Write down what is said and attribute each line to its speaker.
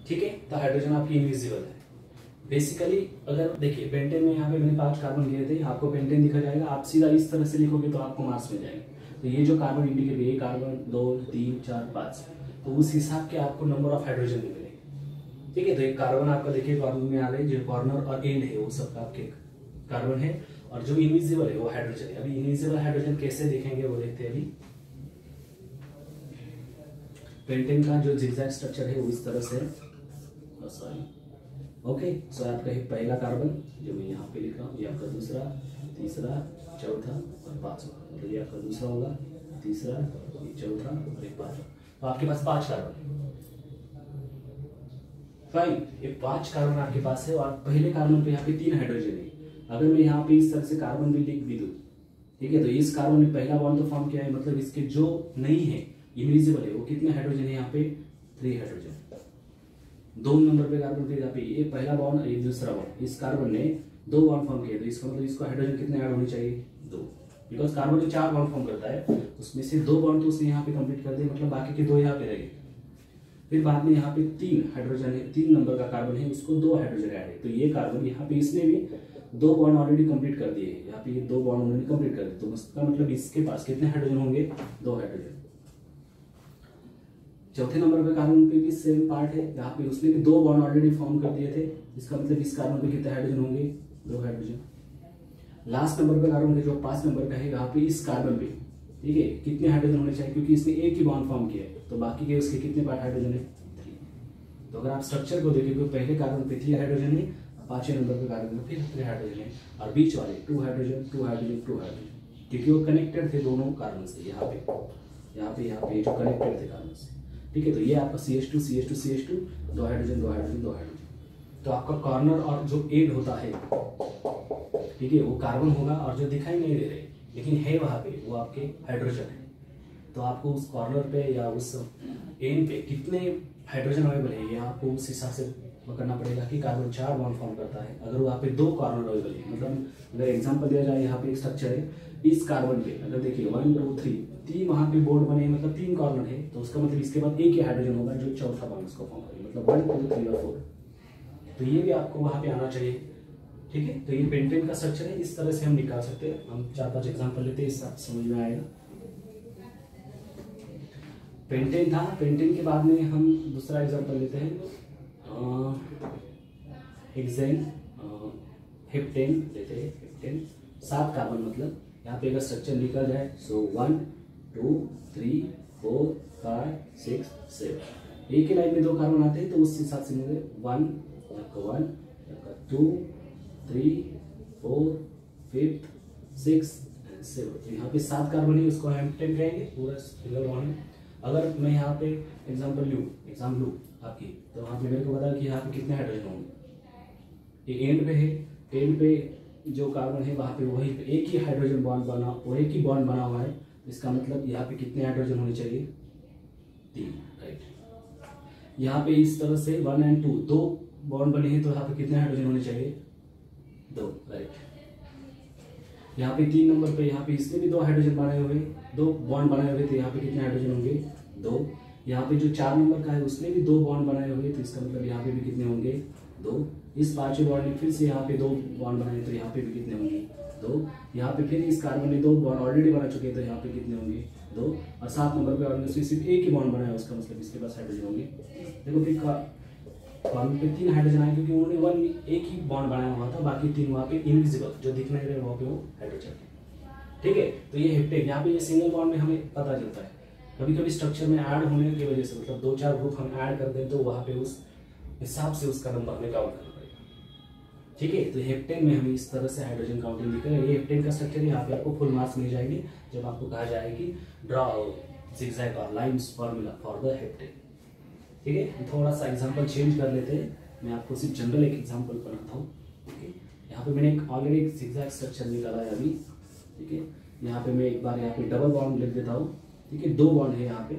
Speaker 1: ठीक है, तो हाइड्रोजन आपकी इनविजिबल है। बेसिकली अगर देखिए पेंटेन में यहाँ पे मैंने 5 कार्बन लिए थे, आपको पेंटेन दिखा जाएगा, आप सीधा इस तरह से लिखोगे तो आपको मार्क्स मिल जाएंगे। तो ये जो कार्बन इंडिकेट, ये कार्बन 2 3 4 5, तो उस हिसाब के आपको नंबर ऑफ हाइड्रोजन भी मिलेंगे। ठीक है, तो एक कार्बन आपका देखिए कॉर्नर में आ रहे, जो कॉर्नर और एंड है वो सबका आपके कार्बन है, और जो इनविजिबल है वो हाइड्रोजन है। अभी इनविजिबल हाइड्रोजन कैसे देखेंगे वो देखते हैं। अभी पेंटेन का जो जिगजैग स्ट्रक्चर है वो इस तरह से, सॉरी ओके, सो आपका है पहला कार्बन जो मैं यहाँ पे लिख रहा हूँ, ये आपका दूसरा, तीसरा, चौथा और पांचवा, मतलब ये आपका दूसरा होगा, तीसरा, ये चौथा और एक पांचवा। तो आपके पास 5 कार्बन, फाइन, ये 5 कार्बन आपके पास है, और पहले कार्बन पे यहाँ पे 3 हाइड्रोजन है। अगर मैं यहाँ पे इस तरह से कार्बन भी लिख भी दूँ, ठीक है, तो इस कार्बन ने पहला बॉन्ड तो फॉर्म किया है, मतलब इसके जो नहीं है इनविजिबल है वो कितने हाइड्रोजन है यहाँ पे 3 हाइड्रोजन। 2 नंबर पे कार्बन पे यहाँ पे ये पहला बॉन्ड, ये दूसरा बॉन्ड, इस कार्बन ने 2 बॉन्ड फॉर्म किया, तो इसका मतलब इसको हाइड्रोजन कितने ऐड होने चाहिए 2, बिकॉज कार्बन जो 4 बॉन्ड फॉर्म करता है उसमें से 2 बॉन्ड तो उसने यहाँ पे कंप्लीट कर दिए, मतलब बाकी के 2 यहाँ पे रहे। फिर बाद में यहाँ पे 3 हाइड्रोजन है, 3 नंबर का कार्बन है, उसको 2 हाइड्रोजन ऐड है, तो ये कार्बन यहाँ पे इसने भी 2 बॉन्ड ऑलरेडी कंप्लीट कर दिए, यहाँ पे ये 2 बॉन्ड उन्होंने कंप्लीट कर दिए, तो उसका मतलब इसके पास कितने हाइड्रोजन होंगे 2 हाइड्रोजन। चौथे नंबर पे कार्बन पे भी सेम पार्ट है, यहाँ पे उसने भी 2 बॉन्ड ऑलरेडी फॉर्म कर दिए थे, इसका मतलब इस कार्बन पे कितने हाइड्रोजन होंगे 2 हाइड्रोजन। लास्ट नंबर पे कार्बन है जो 5 नंबर का है, यहाँ पे इस कार्बन पे, ठीक है, कितने हाइड्रोजन होने चाहिए, क्योंकि इसने एक ही बॉन्ड फॉर्म किया है, तो बाकी के उसके कितने पार्ट हाइड्रोजन है 3। तो अगर आप स्ट्रक्चर को देखें तो पहले कार्बन पे 3 हाइड्रोजन है, 5वें नंबर पे कार्बन पे फिर 3 हाइड्रोजन है, और बीच वाले 2 हाइड्रोजन 2 हाइड्रोजन 2 हाइड्रोजन, क्योंकि वो कनेक्टेड थे दोनों कार्बन से, यहाँ पे जो कनेक्टेड थे कार्बन से। ठीक है, तो ये आपका CH2 CH2 CH2 2 hydrogen 2 hydrogen 2 hydrogen. तो आपका कॉर्नर और जो एंड होता है, ठीक है, वो कार्बन होगा, और जो दिखाई नहीं दे रहे लेकिन है वहां पे वो आपके हाइड्रोजन है। तो आपको उस कॉर्नर पे या उस एंड पे कितने हाइड्रोजन अवेलेबल है, ये आपको उस हिसाब से करना पड़ेगा कि कार्बन 4 बॉन्ड फॉर्म करता है। अगर वहाँ पे 2 कॉर्नर अवेलेबल है, मतलब अगर एग्जांपल दिया जाए, यहाँ पे एक स्ट्रक्चर है, इस कार्बन पे अगर देखिए 1 2 3 वहाँ पे बोर्ड बने, मतलब 3 कॉर्नर है, तो उसका मतलब इसके बाद एक ही हाइड्रोजन होगा जो चौथा बॉन्ड उसको फॉर्म करेगा, मतलब 1 2 3 और 4। तो ये भी आपको वहाँ पे आना चाहिए। ठीक है, तो ये पेंटेन का स्ट्रक्चर है, इस तरह से हम निकाल सकते हैं। हम 4-5 एग्जाम्पल लेते हैं, इससे समझ में आएगा। पेंटेन था, पेंटेन के बाद में हम दूसरा एग्जाम्पल लेते हैं, हेक्सेन हेप्टेन लेते हैं। हेप्टेन 7 कार्बन, मतलब यहाँ पे अगर स्ट्रक्चर निकल जाए सो 1 2 3 4 5 6 7, एक ही लाइन में 2 कार्बन आते हैं, तो उस हिसाब से मुझे 1 2 3 4 5 6 7, तो यहाँ पे 7 कार्बन है, उसको हेप्टेन कहेंगे, पूरा सिंगल बॉन्ड है। अगर मैं यहाँ पे एग्जाम लूँ आपकी, तो वहाँ पे मेरे को पता है कि यहाँ पे कितने हाइड्रोजन होंगे। ये एंड पे है, एंड पे जो कार्बन है वहाँ पे वही एक ही हाइड्रोजन बॉन्ड बना, वो एक ही बॉन्ड बना हुआ है, इसका मतलब यहाँ पे कितने हाइड्रोजन होने चाहिए 3, राइट। यहाँ पे इस तरह से 1 और 2 2 बॉन्ड बने हैं, तो यहाँ पे कितने हाइड्रोजन होने चाहिए 2, राइट। यहाँ पे 3 नंबर पे, यहाँ पे इसमें भी 2 हाइड्रोजन बनाए हुए, 2 बॉन्ड बनाए हुए, तो यहाँ पे कितने हाइड्रोजन होंगे 2। यहाँ पे जो 4 नंबर का है उसने भी 2 बॉन्ड बनाए हुए, तो इसका मतलब यहाँ पे भी कितने होंगे 2। इस 5वें बॉन्ड ने फिर से यहाँ पे 2 बॉन्ड बनाए, तो यहाँ पे भी कितने होंगे 2। यहाँ पे फिर इस कार्बन ने 2 बॉन्ड ऑलरेडी बना चुके हैं, तो यहाँ पे कितने होंगे 2। और 7 नंबर पे ऑर्गेनिज्म ने सिर्फ एक ही बॉन्ड बनाया, उसका मतलब इसके पास हाइड्रोजन होंगे। देखो फिर कार्बन पे 3 हाइड्रोजन आए, क्योंकि उन्होंने एक ही बॉन्ड बनाया हुआ था, बाकी 3 वहाँ पे इनविजिबल जो दिख नहीं रहे वहाँ पे वो हाइड्रोजन। ठीक है, तो ये हेप्टेन, यहाँ पे ये सिंगल बॉन्ड में हमें पता चलता है। कभी कभी स्ट्रक्चर में ऐड होने की वजह से, मतलब 2-4 ग्रुप हम ऐड कर दें, तो वहाँ पे उस हिसाब से उसका नंबर हमें काउंट करना पड़ेगा। ठीक है, तो हेप्टेन में हमें इस तरह से हाइड्रोजन काउंटिंग दिखेगा। ये हेप्टेन का स्ट्रक्चर है, यहाँ पे आपको फुल मार्क्स मिल जाएंगे जब आपको कहा जाएगी ड्रॉ जिगजैग और lines formula for the heptane. ठीक है, थोड़ा सा एग्जाम्पल चेंज कर लेते हैं, मैं आपको सिर्फ जनरल एक एग्जाम्पल बनाता हूँ। ठीक है, यहाँ पे मैंने एक ऑलरेडी एक जिगजैग स्ट्रक्चर निकाला है अभी। ठीक है, यहाँ पे मैं एक बार यहाँ पे डबल बॉन्ड लिख देता हूँ। ठीक है, 2 बॉन्ड है यहाँ पे,